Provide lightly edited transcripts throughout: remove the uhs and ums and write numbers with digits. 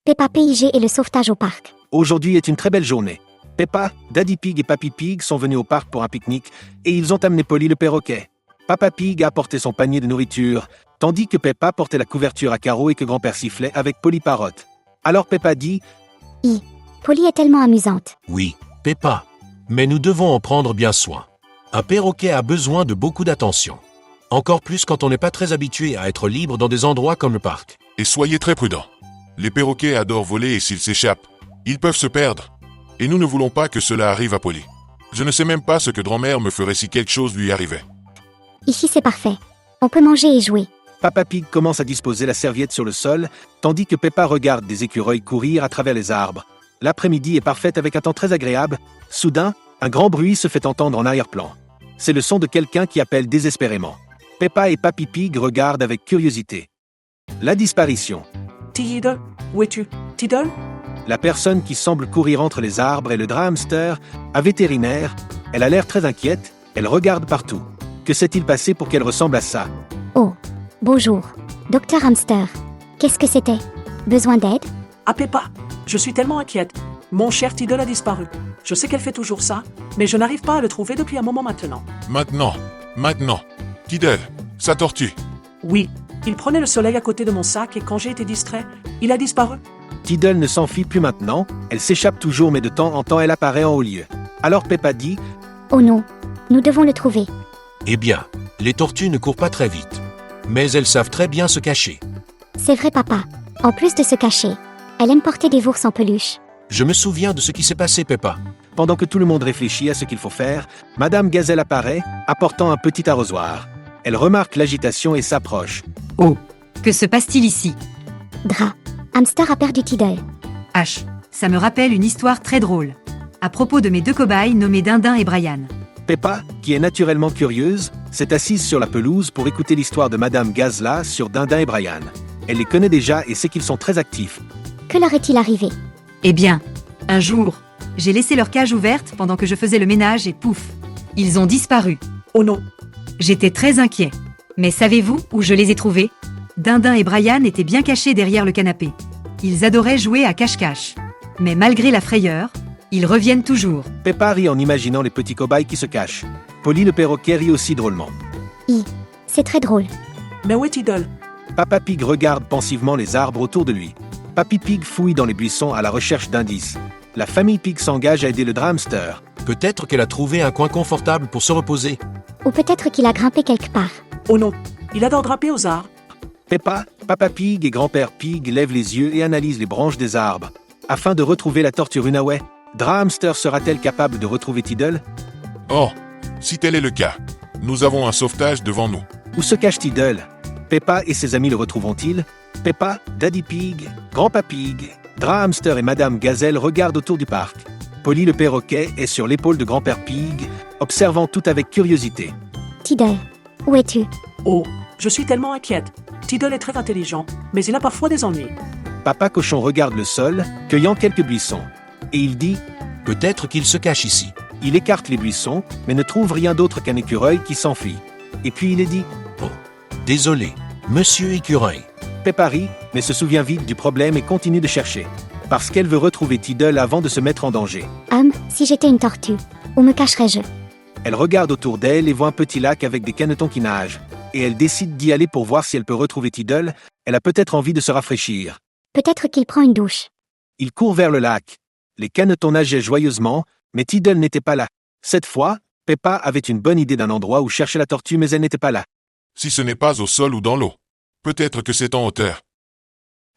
Peppa Pig et le sauvetage au parc. Aujourd'hui est une très belle journée. Peppa, Daddy Pig et Papy Pig sont venus au parc pour un pique-nique et ils ont amené Polly le perroquet. Papa Pig a apporté son panier de nourriture, tandis que Peppa portait la couverture à carreaux et que grand-père sifflait avec Polly Parotte. Alors Peppa dit Polly est tellement amusante. Oui, Peppa. Mais nous devons en prendre bien soin. Un perroquet a besoin de beaucoup d'attention. Encore plus quand on n'est pas très habitué à être libre dans des endroits comme le parc. Et soyez très prudents. Les perroquets adorent voler et s'ils s'échappent, ils peuvent se perdre. Et nous ne voulons pas que cela arrive à Polly. Je ne sais même pas ce que grand-mère me ferait si quelque chose lui arrivait. Ici c'est parfait. On peut manger et jouer. Papa Pig commence à disposer la serviette sur le sol, tandis que Peppa regarde des écureuils courir à travers les arbres. L'après-midi est parfaite avec un temps très agréable. Soudain, un grand bruit se fait entendre en arrière-plan. C'est le son de quelqu'un qui appelle désespérément. Peppa et Papy Pig regardent avec curiosité. La disparition. Tiddle, où es-tu? Tiddle? La personne qui semble courir entre les arbres est le drap-hamster, un vétérinaire. Elle a l'air très inquiète, elle regarde partout. Que s'est-il passé pour qu'elle ressemble à ça? Oh, bonjour. Docteur Hamster. Qu'est-ce que c'était? Besoin d'aide? Ah Peppa, je suis tellement inquiète. Mon cher Tiddle a disparu. Je sais qu'elle fait toujours ça, mais je n'arrive pas à le trouver depuis un moment maintenant. Maintenant. Tiddle, sa tortue. Oui, il prenait le soleil à côté de mon sac et quand j'ai été distrait, il a disparu. Tiddle ne s'enfuit plus maintenant, elle s'échappe toujours mais de temps en temps elle apparaît en haut lieu. Alors Peppa dit Oh non, nous devons le trouver. Eh bien, les tortues ne courent pas très vite. Mais elles savent très bien se cacher. C'est vrai papa. En plus de se cacher, elle aime porter des ours en peluche. Je me souviens de ce qui s'est passé, Peppa. Pendant que tout le monde réfléchit à ce qu'il faut faire, Madame Gazelle apparaît, apportant un petit arrosoir. Elle remarque l'agitation et s'approche. Oh, que se passe-t-il ici? Dra. Hamster a perdu Tiddle. H, ça me rappelle une histoire très drôle. À propos de mes deux cobayes nommés Dindin et Brian. Peppa, qui est naturellement curieuse, s'est assise sur la pelouse pour écouter l'histoire de Madame Gazla sur Dindin et Brian. Elle les connaît déjà et sait qu'ils sont très actifs. Que leur est-il arrivé? Eh bien, un jour, j'ai laissé leur cage ouverte pendant que je faisais le ménage et pouf, ils ont disparu. Oh non, J'étais très inquiet. Mais savez-vous où je les ai trouvés? Dindin et Brian étaient bien cachés derrière le canapé. Ils adoraient jouer à cache-cache. Mais malgré la frayeur, ils reviennent toujours. Peppa rit en imaginant les petits cobayes qui se cachent. Polly le perroquet rit aussi drôlement. C'est très drôle. mais où est Tiddle? Papa Pig regarde pensivement les arbres autour de lui. Papy Pig fouille dans les buissons à la recherche d'indices. La famille Pig s'engage à aider le drap-hamster. Peut-être qu'elle a trouvé un coin confortable pour se reposer. Ou peut-être qu'il a grimpé quelque part. Oh non, il adore grimper aux arbres. Peppa, Papa Pig et grand-père Pig lèvent les yeux et analysent les branches des arbres. Afin de retrouver la tortue runaway, Drap-hamster sera-t-elle capable de retrouver Tiddle? Oh, si tel est le cas, nous avons un sauvetage devant nous. Où se cache Tiddle? Peppa et ses amis le retrouveront-ils? Peppa, Daddy Pig, Grandpa Pig, Drap-hamster et Madame Gazelle regardent autour du parc. Polly le perroquet est sur l'épaule de grand-père Pig, observant tout avec curiosité. Tiddle, où es-tu? Oh, je suis tellement inquiète. Tiddle est très intelligent, mais il a parfois des ennuis. Papa cochon regarde le sol, cueillant quelques buissons. Et il dit, Peut-être qu'il se cache ici. il écarte les buissons, mais ne trouve rien d'autre qu'un écureuil qui s'enfuit. Et puis il est dit, Désolé, monsieur écureuil. Peppa rit, mais se souvient vite du problème et continue de chercher. Parce qu'elle veut retrouver Tiddle avant de se mettre en danger. Si j'étais une tortue, où me cacherais-je? Elle regarde autour d'elle et voit un petit lac avec des canetons qui nagent. Et elle décide d'y aller pour voir si elle peut retrouver Tiddle. Elle a peut-être envie de se rafraîchir. Peut-être qu'il prend une douche. Il court vers le lac. Les canetons nageaient joyeusement, mais Tiddle n'était pas là. Cette fois, Peppa avait une bonne idée d'un endroit où chercher la tortue, mais elle n'était pas là. Si ce n'est pas au sol ou dans l'eau. Peut-être que c'est en hauteur.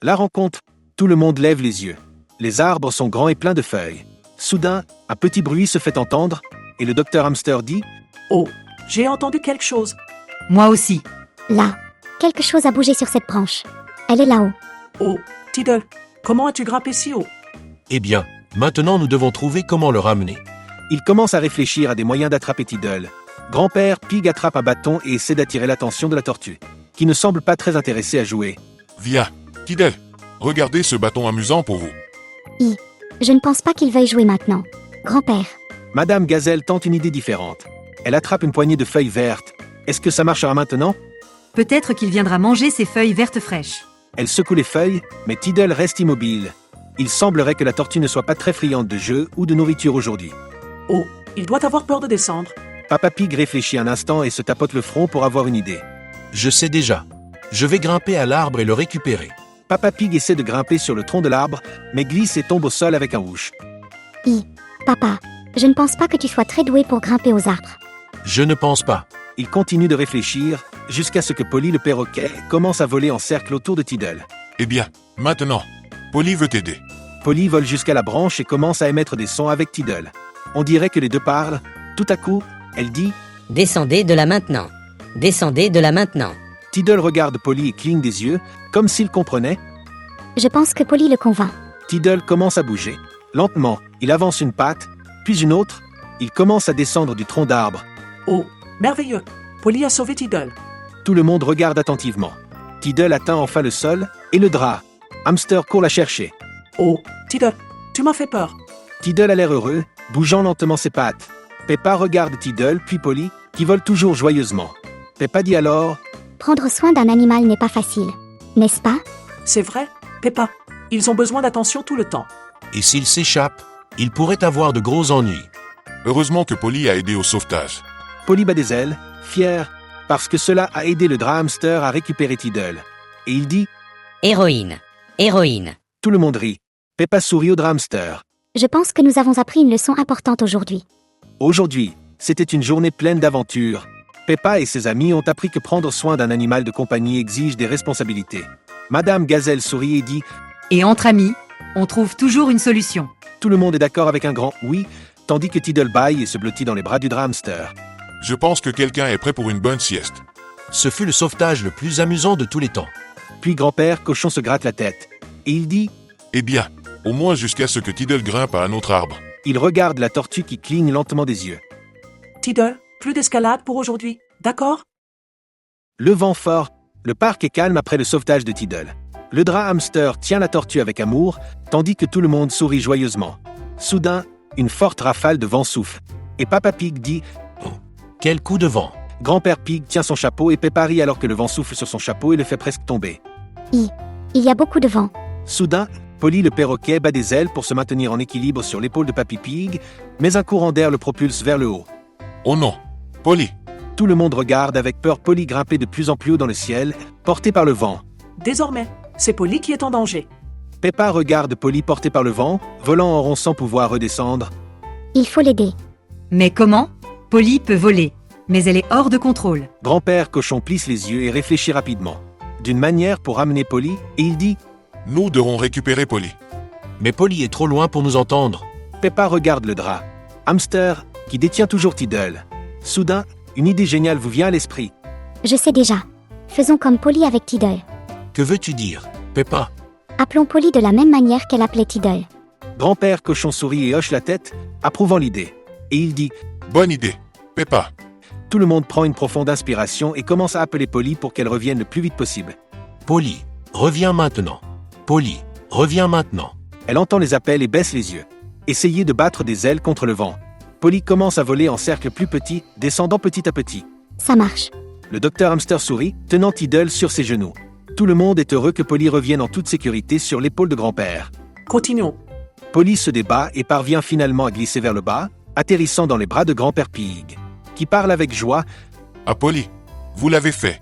La rencontre, tout le monde lève les yeux. Les arbres sont grands et pleins de feuilles. Soudain, un petit bruit se fait entendre, et le docteur Hamster dit Oh, j'ai entendu quelque chose. Moi aussi. Là, quelque chose a bougé sur cette branche. Elle est là-haut. Oh, Tiddle, comment as-tu grimpé si haut? Eh bien, maintenant nous devons trouver comment le ramener. Il commence à réfléchir à des moyens d'attraper Tiddle. Grand-père Pig attrape un bâton et essaie d'attirer l'attention de la tortue, qui ne semble pas très intéressée à jouer. Viens, Tiddle, regardez ce bâton amusant pour vous. Je ne pense pas qu'il veuille jouer maintenant. Grand-père, Madame Gazelle tente une idée différente. Elle attrape une poignée de feuilles vertes. Est-ce que ça marchera maintenant? Peut-être qu'il viendra manger ces feuilles vertes fraîches. Elle secoue les feuilles, mais Tiddle reste immobile. Il semblerait que la tortue ne soit pas très friande de jeux ou de nourriture aujourd'hui. Oh, il doit avoir peur de descendre. Papa Pig réfléchit un instant et se tapote le front pour avoir une idée. Je sais déjà. Je vais grimper à l'arbre et le récupérer. Papa Pig essaie de grimper sur le tronc de l'arbre, mais glisse et tombe au sol avec un whoosh. Papa, je ne pense pas que tu sois très doué pour grimper aux arbres. Je ne pense pas. Il continue de réfléchir, jusqu'à ce que Polly le perroquet commence à voler en cercle autour de Tiddle. Eh bien, maintenant, Polly veut t'aider. Polly vole jusqu'à la branche et commence à émettre des sons avec Tiddle. On dirait que les deux parlent. Tout à coup, elle dit « Descendez de là maintenant. Descendez de là maintenant. » Tiddle regarde Polly et cligne des yeux, comme s'il comprenait. Je pense que Polly le convainc. Tiddle commence à bouger. Lentement, il avance une patte, puis une autre. Il commence à descendre du tronc d'arbre. Oh, merveilleux. Polly a sauvé Tiddle. Tout le monde regarde attentivement. Tiddle atteint enfin le sol, et le drap. Hamster court la chercher. Oh, Tiddle, tu m'as fait peur. Tiddle a l'air heureux, bougeant lentement ses pattes. Peppa regarde Tiddle, puis Polly, qui vole toujours joyeusement. Peppa dit alors Prendre soin d'un animal n'est pas facile, n'est-ce pas? C'est vrai, Peppa. Ils ont besoin d'attention tout le temps. Et s'il s'échappe, il pourrait avoir de gros ennuis. Heureusement que Polly a aidé au sauvetage. Polly bat des ailes, fier, parce que cela a aidé le drap hamster à récupérer Tiddle. Et il dit Héroïne. Héroïne. Tout le monde rit. Peppa sourit au drap hamster. Je pense que nous avons appris une leçon importante aujourd'hui. Aujourd'hui, c'était une journée pleine d'aventures. Peppa et ses amis ont appris que prendre soin d'un animal de compagnie exige des responsabilités. Madame Gazelle sourit et dit Et entre amis, on trouve toujours une solution. Tout le monde est d'accord avec un grand oui, tandis que Tiddle bâille et se blottit dans les bras du drap hamster. Je pense que quelqu'un est prêt pour une bonne sieste. Ce fut le sauvetage le plus amusant de tous les temps. Puis grand-père Cochon se gratte la tête. Et il dit Eh bien, au moins jusqu'à ce que Tiddle grimpe à un autre arbre. Il regarde la tortue qui cligne lentement des yeux. Tiddle, plus d'escalade pour aujourd'hui, d'accord? Le vent fort, le parc est calme après le sauvetage de Tiddle. Le drap hamster tient la tortue avec amour, tandis que tout le monde sourit joyeusement. Soudain, une forte rafale de vent souffle. Et Papa Pig dit Quel coup de vent! Grand-père Pig tient son chapeau et Peppa rit alors que le vent souffle sur son chapeau et le fait presque tomber. Il y a beaucoup de vent. Soudain, Polly le perroquet bat des ailes pour se maintenir en équilibre sur l'épaule de Papy Pig, mais un courant d'air le propulse vers le haut. Oh non, Polly, Tout le monde regarde avec peur Polly grimper de plus en plus haut dans le ciel, porté par le vent. Désormais, c'est Polly qui est en danger. Peppa regarde Polly porté par le vent, volant en rond sans pouvoir redescendre. Il faut l'aider. Mais comment? Polly peut voler, mais elle est hors de contrôle. Grand-père Cochon plisse les yeux et réfléchit rapidement. D'une manière pour ramener Polly, et il dit nous devons récupérer Polly. Mais Polly est trop loin pour nous entendre. Peppa regarde le drap. Hamster, qui détient toujours Tiddle. Soudain, une idée géniale vous vient à l'esprit. Je sais déjà. Faisons comme Polly avec Tiddle. Que veux-tu dire, Peppa? Appelons Polly de la même manière qu'elle appelait Tiddle. Grand-père Cochon sourit et hoche la tête, approuvant l'idée. Et il dit Bonne idée, Peppa. Tout le monde prend une profonde inspiration et commence à appeler Polly pour qu'elle revienne le plus vite possible. Polly, reviens maintenant. Polly, reviens maintenant. Elle entend les appels et baisse les yeux. Essayez de battre des ailes contre le vent. Polly commence à voler en cercle plus petit, descendant petit à petit. Ça marche. Le docteur Hamster sourit, tenant Tiddle sur ses genoux. Tout le monde est heureux que Polly revienne en toute sécurité sur l'épaule de grand-père. Continuons. Polly se débat et parvient finalement à glisser vers le bas, atterrissant dans les bras de grand-père Pig, qui parle avec joie. Ah Polly, vous l'avez fait.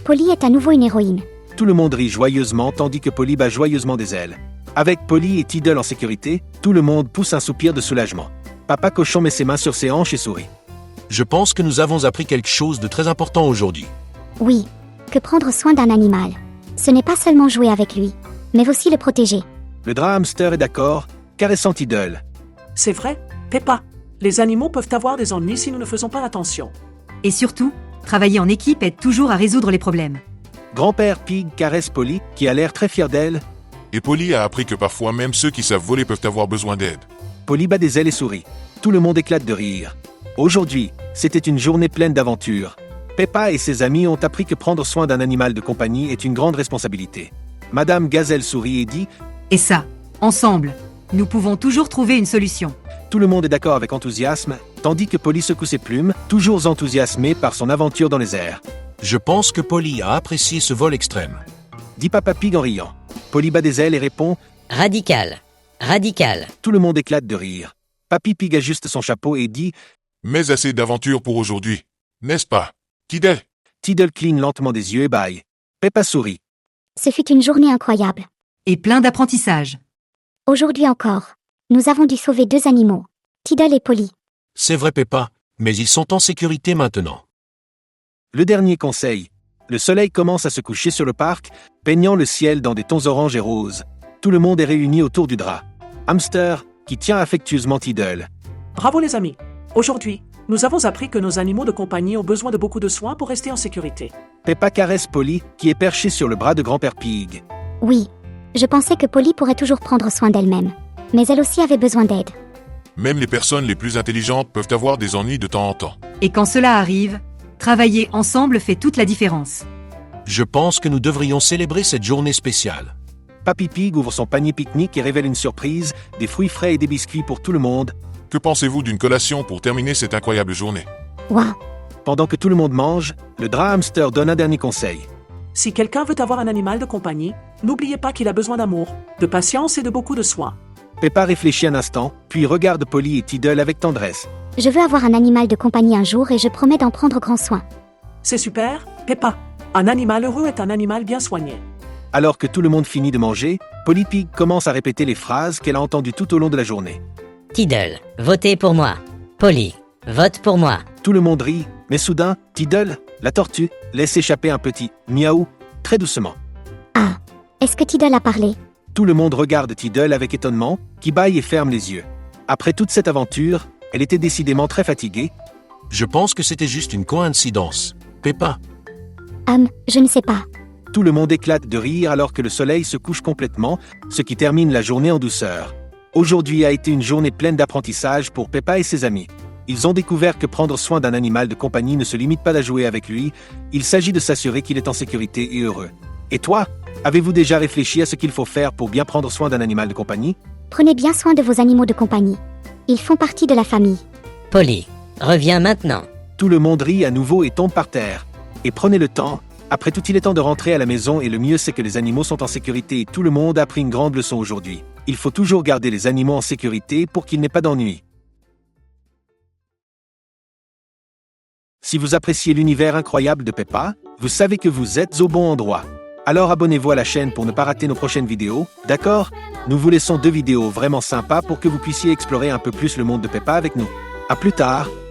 Polly est à nouveau une héroïne. Tout le monde rit joyeusement tandis que Polly bat joyeusement des ailes. Avec Polly et Tiddle en sécurité, tout le monde pousse un soupir de soulagement. Papa Cochon met ses mains sur ses hanches et sourit. Je pense que nous avons appris quelque chose de très important aujourd'hui. Oui, que prendre soin d'un animal. Ce n'est pas seulement jouer avec lui, mais aussi le protéger. Le drap hamster est d'accord, caressant Tiddle. C'est vrai, Peppa. Les animaux peuvent avoir des ennuis si nous ne faisons pas attention. Et surtout, travailler en équipe aide toujours à résoudre les problèmes. Grand-père Pig caresse Polly, qui a l'air très fier d'elle. Et Polly a appris que parfois même ceux qui savent voler peuvent avoir besoin d'aide. Polly bat des ailes et sourit. Tout le monde éclate de rire. Aujourd'hui, c'était une journée pleine d'aventures. Peppa et ses amis ont appris que prendre soin d'un animal de compagnie est une grande responsabilité. Madame Gazelle sourit et dit Et ça, ensemble, nous pouvons toujours trouver une solution. Tout le monde est d'accord avec enthousiasme, tandis que Polly secoue ses plumes, toujours enthousiasmée par son aventure dans les airs. Je pense que Polly a apprécié ce vol extrême. Dit Papa Pig en riant. Polly bat des ailes et répond Radical. Radical. Tout le monde éclate de rire. Papy Pig ajuste son chapeau et dit Mais assez d'aventures pour aujourd'hui. N'est-ce pas, Tiddle? Tiddle cligne lentement des yeux et bâille. Peppa sourit. Ce fut une journée incroyable. Et plein d'apprentissage. Aujourd'hui encore, nous avons dû sauver 2 animaux, Tiddle et Polly. C'est vrai Peppa, mais ils sont en sécurité maintenant. Le dernier conseil. Le soleil commence à se coucher sur le parc, peignant le ciel dans des tons orange et rose. Tout le monde est réuni autour du drap. Hamster, qui tient affectueusement Tiddle. Bravo les amis. Aujourd'hui, nous avons appris que nos animaux de compagnie ont besoin de beaucoup de soins pour rester en sécurité. Peppa caresse Polly, qui est perchée sur le bras de grand-père Pig. Oui, je pensais que Polly pourrait toujours prendre soin d'elle-même. Mais elle aussi avait besoin d'aide. Même les personnes les plus intelligentes peuvent avoir des ennuis de temps en temps. Et quand cela arrive, travailler ensemble fait toute la différence. Je pense que nous devrions célébrer cette journée spéciale. Papy Pig ouvre son panier pique-nique et révèle une surprise, des fruits frais et des biscuits pour tout le monde. Que pensez-vous d'une collation pour terminer cette incroyable journée? Waouh, Pendant que tout le monde mange, le drap hamster donne un dernier conseil. Si quelqu'un veut avoir un animal de compagnie, n'oubliez pas qu'il a besoin d'amour, de patience et de beaucoup de soins. Peppa réfléchit un instant, puis regarde Polly et Tiddle avec tendresse. je veux avoir un animal de compagnie un jour et je promets d'en prendre grand soin. C'est super, Peppa. Un animal heureux est un animal bien soigné. Alors que tout le monde finit de manger, Polly Pig commence à répéter les phrases qu'elle a entendues tout au long de la journée. Tiddle, votez pour moi. Polly, vote pour moi. Tout le monde rit, mais soudain, Tiddle, la tortue, laisse échapper un petit miaou, très doucement. Ah, est-ce que Tiddle a parlé? Tout le monde regarde Tiddle avec étonnement, qui bâille et ferme les yeux. Après toute cette aventure, elle était décidément très fatiguée. Je pense que c'était juste une coïncidence. Peppa, Je ne sais pas. Tout le monde éclate de rire alors que le soleil se couche complètement, ce qui termine la journée en douceur. Aujourd'hui a été une journée pleine d'apprentissage pour Peppa et ses amis. Ils ont découvert que prendre soin d'un animal de compagnie ne se limite pas à jouer avec lui, il s'agit de s'assurer qu'il est en sécurité et heureux. Et toi, avez-vous déjà réfléchi à ce qu'il faut faire pour bien prendre soin d'un animal de compagnie? Prenez bien soin de vos animaux de compagnie. Ils font partie de la famille. Polly, reviens maintenant. Tout le monde rit à nouveau et tombe par terre. Et prenez le temps. Après tout, il est temps de rentrer à la maison et le mieux c'est que les animaux sont en sécurité et tout le monde a appris une grande leçon aujourd'hui. Il faut toujours garder les animaux en sécurité pour qu'il n'ait pas d'ennui. Si vous appréciez l'univers incroyable de Peppa, vous savez que vous êtes au bon endroit. Alors abonnez-vous à la chaîne pour ne pas rater nos prochaines vidéos, d'accord? Nous vous laissons 2 vidéos vraiment sympas pour que vous puissiez explorer un peu plus le monde de Peppa avec nous. À plus tard!